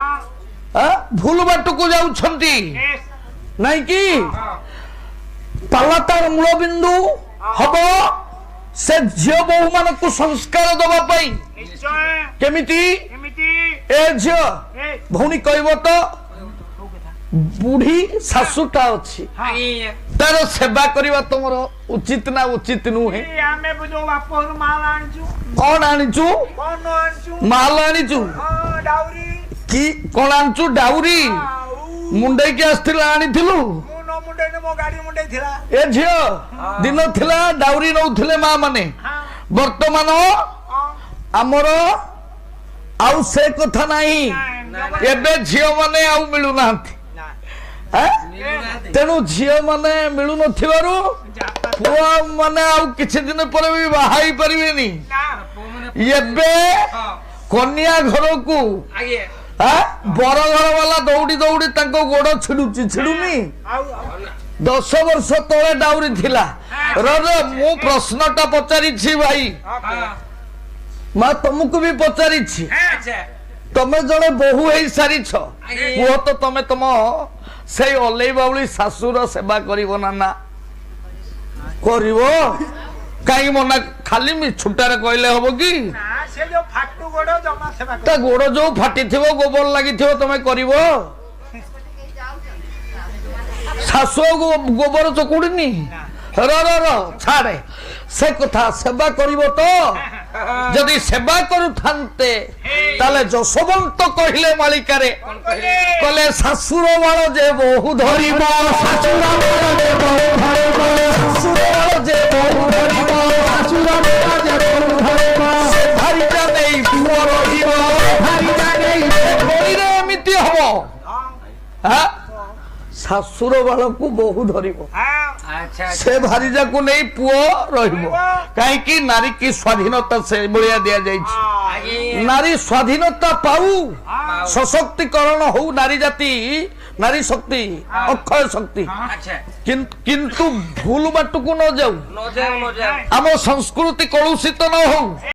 भूल बाट को जाउछंती नहीं कि पाला तार मूल बिंदु हम से झील बहु मान को संस्कार दबा पाई केमिति ए झील भौणी कहब तो बुढ़ी सासुटा अच्छी तार सेवा करवा तुमर उचित ना उचित नुहे कौन आनीचु माल आनीचु कि कौन आनीचु डाउरी मुंडे के आस्थिला आनीथिलु ए झियो दिन थिला डाउरी नउथिले मा माने वर्तमान आमर आउ से कथा नाही एबे झियो माने आउ मिलु नांती तेणु झील माने मिलु नथिबारु पुआ माने आउ किछि दिन पर भी बाहाई परिबेनी एबे कन्या घर को बर घर वाला दौड़ी दौड़ी तांको गोड़ छिडुची छिडुनी 10 वर्ष तले डाउरी थिला मु प्रश्नटा पचारि छी भाई मा तुमको भी पचारि छी तमे जड़े बहु हे सारी छ वो तो तमे तम से ओले बाउली सासुर सेवा करिवो ना करिवो काई मना खाली मी छुटारे कहले हबो कि ना से जो फाटू गोड़ो जमा सेवा ता गोड़ जो फाटी थिवो गोबर लागि थिवो तमे करिवो सासु गोबर चकुड़नी रो छाड़े से कथा सेवा करिवो तो जदि सेवा करू थांते ताले जसवंत कहिले मालिकारे कले सासुर वालो जे बहु धरिबो सासुर वालो जे बहु धरिबो सासुर वालो जे बहु धरिबो सासुर वालो जे बहु धरिबो से धरिजा नै पुओ रहिबो धरिजा नै कोइरे एमिति हबो हा सासुर वालो को बहु धरिबो से भारीजा को नहीं पुओ रहिबो काहे कि नारी की स्वाधीनता से बलिया दिया जाई नारी स्वाधीनता पाऊ सशक्तिकरण हो नारी जाति नारी शक्ति अक्षय शक्ति किंतु भूल बाटू को न जाऊ आम संस्कृति कलुषित न हो।